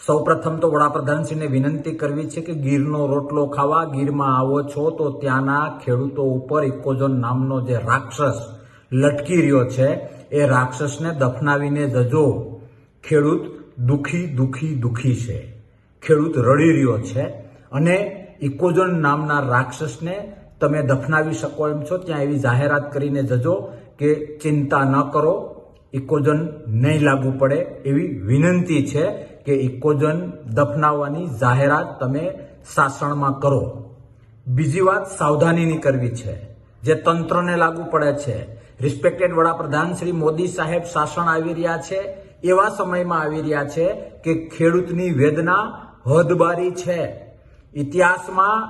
સૌપ્રથમ તો વડાપ્રધાનશ્રીને વિનંતી કરવી છે કે ગીરનો રોટલો ખાવા ગીરમાં આવો છો તો ત્યાંના ખેડૂતો ઉપર ઇકોઝોન નામનો જે રાક્ષસ લટકી રહ્યો છે એ રાક્ષસને દફનાવીને જજો. ખેડૂત દુખી છે. ખેડૂત રડી રહ્યો છે અને ઇકોઝોન નામના રાક્ષસને તમે દફનાવી શકો એમ છો. ત્યાં એવી જાહેરાત કરીને જજો કે ચિંતા ન કરો, ઇકોઝોન નહીં લાગુ પડે. એવી વિનંતી છે કે ઇકોઝોન દફનાવવાની જાહેરાત તમે શાસનમાં કરો. બીજી વાત સાવધાનીની કરવી છે જે તંત્રને લાગુ પડે છે. રિસ્પેક્ટેડ વડાપ્રધાન શ્રી મોદી સાહેબ શાસન આવી રહ્યા છે, એવા સમયમાં આવી રહ્યા છે કે ખેડૂતની વેદના હદબારી છે. ઇતિહાસમાં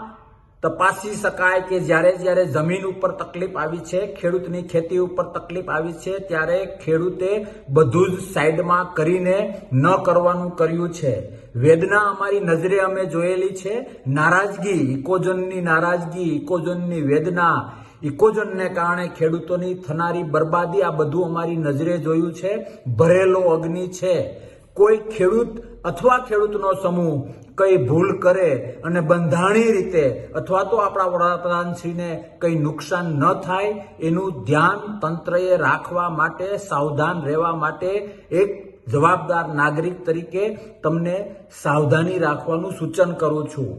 તપાસી શકાય કે જ્યારે જમીન ઉપર તકલીફ આવી છે, ખેડૂતની ખેતી ઉપર તકલીફ આવી છે, ત્યારે ખેડૂતે બધું જ સાઈડમાં કરીને ન કરવાનું કર્યું છે. વેદના અમારી નજરે અમે જોયેલી છે. નારાજગી, ઇકોઝોનની નારાજગી, ઇકોઝોનની વેદના, ઇકોઝોનને કારણે ખેડૂતોની થનારી બરબાદી, આ બધું અમારી નજરે જોયું છે. ભરેલો અગ્નિ છે. કોઈ ખેડૂત અથવા ખેડૂતનો સમૂહ કઈ ભૂલ કરે અને બંધારણીય રીતે અથવા તો આપણા વડાપ્રધાનશ્રીને કઈ નુકસાન ન થાય એનું ધ્યાન તંત્રએ રાખવા માટે, સાવધાન રહેવા માટે એક જવાબદાર નાગરિક તરીકે તમને સાવધાની રાખવાનું સૂચન કરું છું.